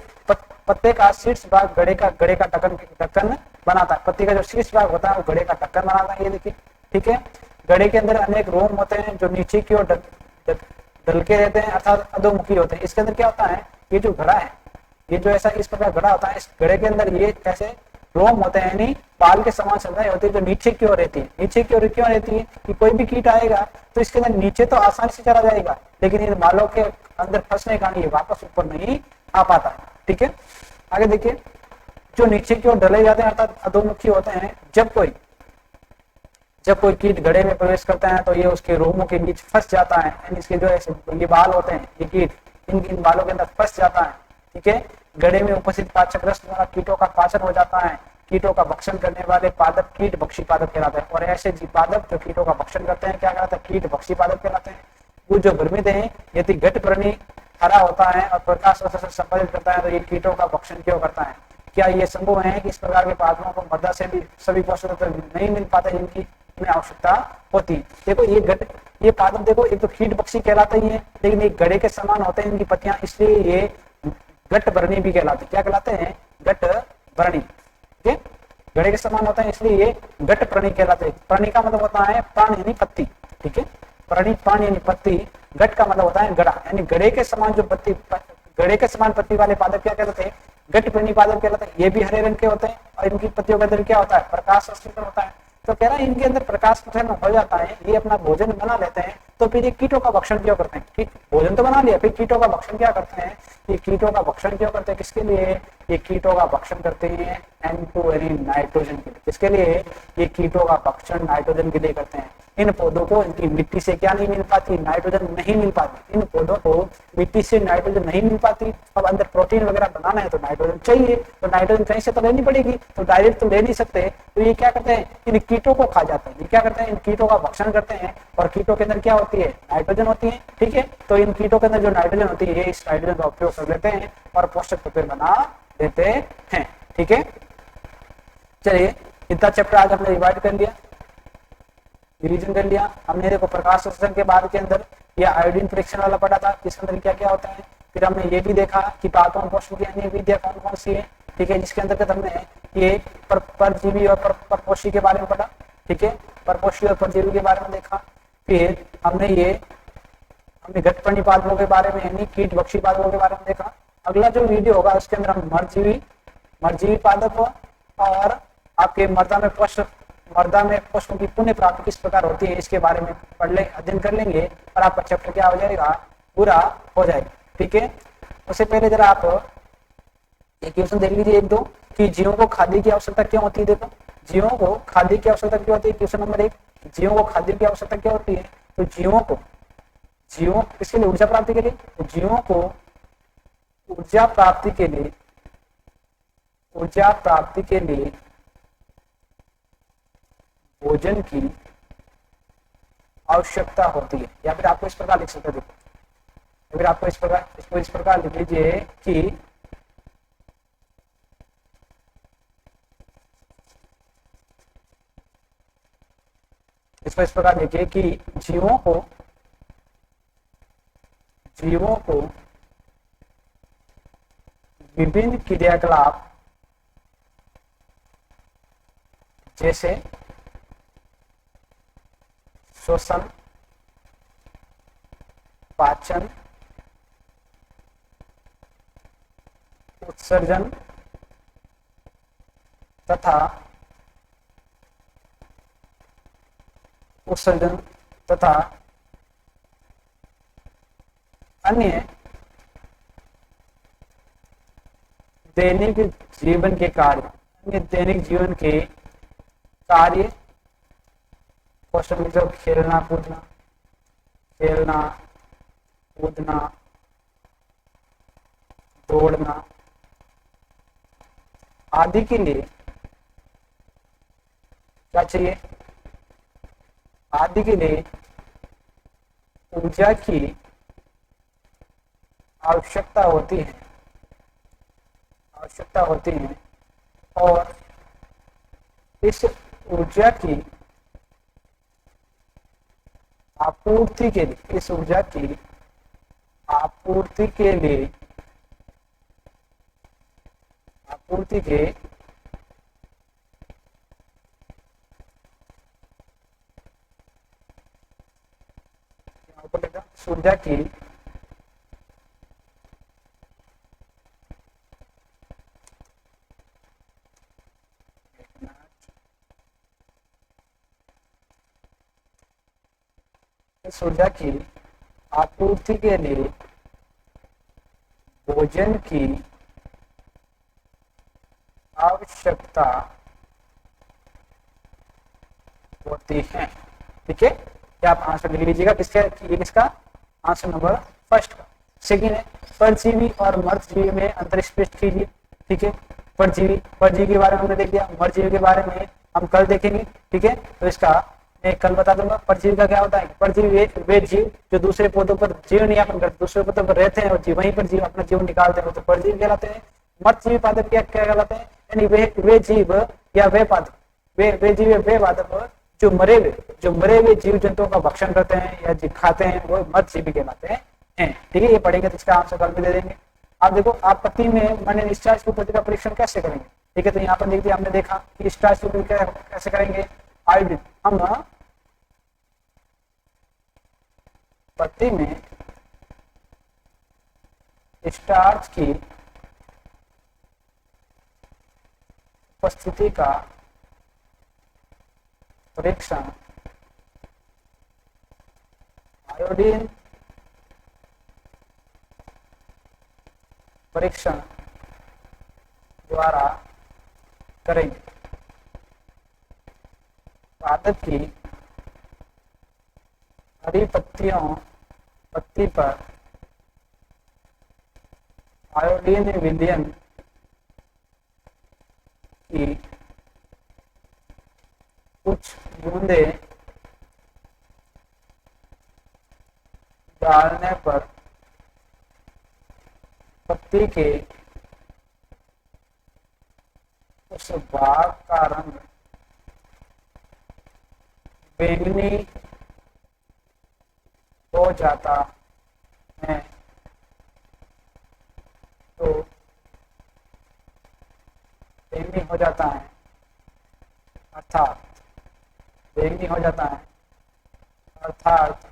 पत्ते का शीर्ष भाग घड़े का ढक्कन बनाता है। पत्ती का जो शीर्ष भाग होता है वो घड़े का ढक्कन बनाता है। ये देखिए। ठीक है। घड़े के अंदर अनेक रोम होते हैं जो नीचे की ओर ढल के रहते हैं, अर्थात अधोमुखी होते हैं। इसके अंदर क्या होता है, ये जो घड़ा है, ये जो ऐसा इस प्रकार घड़ा होता है, इस घड़े के अंदर ये ऐसे रोम होते हैं, यानी बाल के समान संरचना होती है जो नीचे की ओर रहती है। नीचे की ओर क्यों रहती है कि कोई भी कीट आएगा तो इसके अंदर नीचे तो आसानी से चला जाएगा, लेकिन इन बालों के अंदर फंसने के कारण ये वापस ऊपर नहीं आ पाता है। ठीक है। आगे देखिए, जो नीचे की ओर ढले जाते हैं अर्थात अधोमुखी होते हैं, जब कोई कीट घड़े में प्रवेश करता है तो ये उसके रोमों के बीच फंस जाता है। इसके जो ऐसे ये बाल होते हैं, ये कीट इन बालों के अंदर फंस जाता है। ठीक है। घड़े में उपस्थित पाचक रस द्वारा कीटों का पाचन हो जाता है। कीटों का भक्षण करने वाले पादप कीट भक्षी पादप कहलाते हैं। और ऐसे जीव पादप जो कीटों का भक्षण करते हैं क्या कहलाते हैं, कीट भक्षी पादप कहलाते हैं। वो जो भ्रमित है, यदि घट प्राणी हरा होता है और प्रकाश से संपादित करता है तो ये कीटों का भक्षण क्यों करता है? क्या ये संभव है कि इस प्रकार के पादपों को मृदा से भी सभी पोषक तत्व नहीं मिल पाते जिनकी में आवश्यकता होती? देखो ये पादप देखो, एक तो कीट भक्षी कहलाते ही है, लेकिन ये घड़े के समान होते हैं इनकी पत्तियां, इसलिए ये घट भरणी भी कहलाते हैं। क्या कहलाते हैं, घट भरणी। ठीक है। घड़े के समान होते हैं इसलिए ये घट प्राणी कहलाते हैं। प्राणी का मतलब होता है प्राण यानी पत्ती। ठीक है। प्राण यानी पत्ती, घट का मतलब होता है घड़ा, यानी घड़े के समान जो पत्ती वाले पादप क्या कहलाते हैं, घट प्राणी पादप कहलाते हैं। ये भी हरे रंग के होते हैं और इनकी पत्तियों के अंदर क्या होता है, प्रकाश संश्लेषण होता है। तो कह रहा है इनके अंदर प्रकाश संश्लेषण हो जाता है, ये अपना भोजन बना लेते हैं, तो फिर ये कीटों का भक्षण क्यों करते हैं? भोजन तो बना लिया, फिर कीटों का भक्षण क्या करते हैं? ये कीटों का भक्षण क्यों करते हैं, किसके लिए? ये कीटों का भक्षण करते हैं N2 यानी नाइट्रोजन के लिए। किसके लिए? ये कीटों का भक्षण नाइट्रोजन के लिए करते हैं। इन पौधों को इनकी मिट्टी से क्या नहीं मिल पाती? नाइट्रोजन नहीं मिल पाती। इन पौधों को मिट्टी से नाइट्रोजन नहीं मिल पाती। अब अंदर प्रोटीन वगैरह बनाना है तो नाइट्रोजन चाहिए, तो नाइट्रोजन कहीं से तो लेनी पड़ेगी, तो डायरेक्ट तो ले नहीं सकते। तो ये क्या करते हैं? इन कीटों को खा जाते हैं। ये क्या करते हैं? इन कीटों का भक्षण करते हैं। और कीटों के अंदर क्या होती है? नाइट्रोजन होती है। ठीक है, तो इन कीटों के अंदर जो नाइट्रोजन होती है इस नाइट्रोजन का उपयोग कर लेते हैं और पोषक तत्व बना देते हैं। ठीक है, चलिए इतना चैप्टर आज हमने रिवाइज कर लिया, रिवीजन कर लिया हमने। देखो प्रकाश संश्लेषण के बाद के अंदर ये आयोडीन परीक्षण वाला पढ़ा था, इसके अंदर क्या क्या होता है। फिर हमने ये भी देखा कि पादपों पोषण की अन्य विधियां कौन कौन सी है। ठीक है, जिसके अंतर्गत हमने ये परजीवी और परपोषी के बारे में पढ़ा। ठीक है, परपोषी और परजीवी के बारे में देखा। फिर हमने घटपर्णी पादपों के बारे में यानी कीट भक्षी पादपों के बारे में देखा। अगला जो वीडियो होगा उसके अंदर हम मरजीवी पादप और आपके मर्दा में पुष्पों की पुण्य प्राप्ति किस प्रकार होती है इसके बारे में अध्ययन कर लेंगे और आपका चैप्टर क्या हो जाएगा? पूरा हो जाएगा। ठीक है, उससे पहले जरा आप एक क्वेश्चन देख लीजिए एक दो कि जीवों को खाद्य की आवश्यकता क्यों होती है। देखो, जीवों को खाद्य की आवश्यकता क्यों होती है? क्वेश्चन नंबर 1, जीवों को खाद्य की आवश्यकता क्यों होती है? तो जीवों किसके लिए? ऊर्जा प्राप्ति के लिए। तो जीवों को ऊर्जा प्राप्ति के लिए भोजन की आवश्यकता होती है। या फिर आपको इस प्रकार लिख सकते हैं, देखो, या फिर आपको इस प्रकार लिख लीजिए कि इसको इस प्रकार लिखिए कि जीवों को विभिन्न क्रियाकलाप जैसे श्वसन, पाचन, उत्सर्जन तथा अन्य दैनिक जीवन के कार्य क्वेश्चन मतलब खेलना कूदना, दौड़ना आदि के लिए क्या चाहिए? आदि के लिए ऊर्जा की आवश्यकता होती है और इस ऊर्जा की आपूर्ति के ऊर्जा की इस ऊर्जा की आपूर्ति के लिए भोजन की आवश्यकता होती है। ठीक है, क्या आप आंसर लिख लीजिएगा किसका आंसर नंबर फर्स्ट का। सेकेंड है परजीवी और मर्दजीवी में अंतर स्पष्ट कीजिए। ठीक है, परजीवी के बारे में हमने देख लिया, मर्दजीवी के बारे में हम कल देखेंगे। ठीक है, तो इसका मैं कल बता दूंगा। परजीवी का क्या होता है? परजीवी वे जीव जो दूसरे पौधों पर जीवन यापन करते, दूसरे पौधों पर रहते हैं और वहीं पर जीव अपना जीवन निकालते हैं, तो परजीवी कहलाते हैं। मर्दजीवी पादप क्या कहलाते हैं? यानी वे जीव या वे पादप वे पादप जो मरे हुए जीव जंतुओं का भक्षण करते हैं या खाते हैं, वो मर्दजीवी कहलाते हैं। ठीक है, ये पढ़ेंगे तो इसका आंसर कल भी दे देंगे। आप देखो, आप पत्ती में मैंने स्टार्च की उपस्थिति का परीक्षण कैसे करेंगे? ठीक है, तो यहाँ पर देखिए हमने देखा कि स्टार्च की कैसे करेंगे। आयोडीन, हम पत्ती में स्टार्च की उपस्थिति का परीक्षण आयोडीन परीक्षण द्वारा करेंगे। पादप की हरी पत्ती पर आयोडीन विलयन की कुछ बूंदें डालने पर पत्ती के उस भाग का रंग बैंगनी हो जाता है। तो बैंगनी हो जाता है अर्थात बैंगनी हो जाता है अर्थात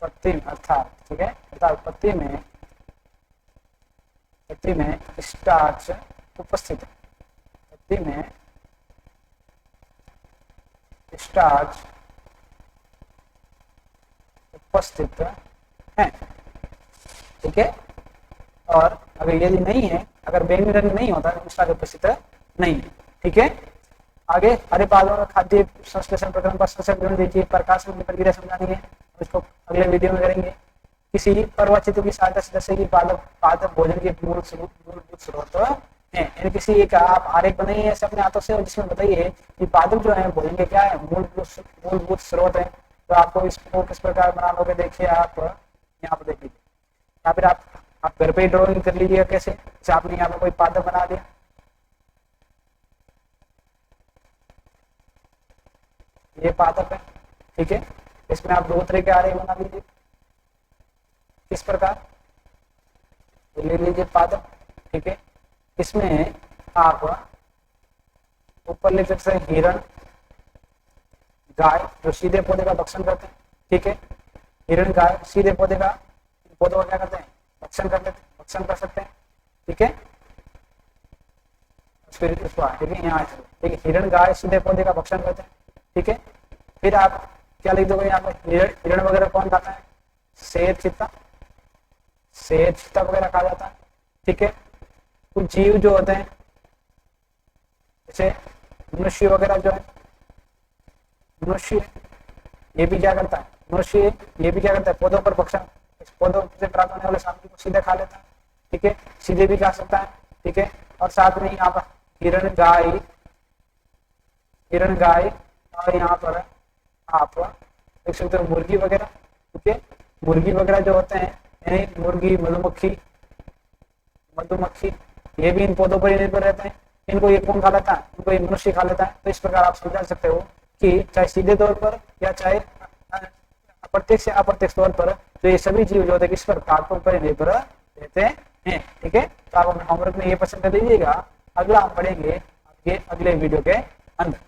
पत्ती अर्थात ठीक है अर्थात पत्ती में स्टार्च उपस्थित है। पत्ती में स्टार्च उपस्थित है। ठीक है और अगर यदि नहीं है अगर बैंगनी रंग नहीं होता तो स्टार्च उपस्थित नहीं है। ठीक है आगे हरे पादपों में खाद्य संश्लेषण प्रक्रम पर संक्षेप विवरण दीजिए। प्रकाश में प्रक्रिया समझानी है इसको अगले वीडियो में करेंगे। किसी परवचित्र की सहायता से जैसे कि पादप भोजन के मूलभूत स्रोत है। यानी किसी एक आप आरेख बनाइए ऐसे अपने हाथों से और जिसमें बताइए कि पादप जो है भोजन के क्या है मूलभूत स्रोत है। तो आपको इसको किस प्रकार बना लोगे देखिए आप यहाँ पर देख लीजिए या फिर आप घर पे ही ड्राइंग कर लीजिए कैसे जैसे आपने यहाँ पर कोई पादप बना दिया। ये पादप है ठीक है इसमें आप दो तरह के आरेख बना लीजिए। किस प्रकार ले लीजिए पादप ठीक है इसमें आप ऊपर लिख सकते हैं हिरण गाय जो सीधे पौधे का भक्षण करते हैं। ठीक है हिरण गाय सीधे पौधों का क्या करते हैं भक्षण कर सकते हैं। ठीक है फिर ठीक है यहाँ ठीक है हिरण गाय सीधे पौधे का भक्षण करते हैं। ठीक है फिर आप क्या लिख दोगे यहाँ पे हिरण वगैरह कौन खाता है शेर चीता वगैरह खा जाता है। ठीक है कुछ जीव जो होते हैं जैसे मनुष्य वगैरह जो है मनुष्य ये भी क्या करता है पौधों पर भक्षण पौधों से प्राप्त होने वाले सामग्री को सीधे खा लेता है। ठीक है सीधे भी खा सकता है। ठीक है और साथ में यहाँ पर हिरण गाय और यहाँ पर आप देख सकते हो मुर्गी वगैरह। ठीक है मुर्गी वगैरह जो होते हैं यानी मुर्गी मधुमक्खी ये भी इन पौधों पर ही निर्भर रहते हैं। इनको ये कौन खा लेता है इनको ये मनुष्य खा लेता है। तो इस प्रकार आप समझा सकते हो कि चाहे सीधे तौर पर या चाहे अप्रत्यक्ष या अप्रत्यक्ष तौर पर तो ये सभी जीव जो होते हैं किस पर पादपों पर निर्भर रहते हैं। ठीक है तो आप अपने होमवर्क में ये पसंद कर लीजिएगा। अगला हम पढ़ेंगे अगले वीडियो के अंदर।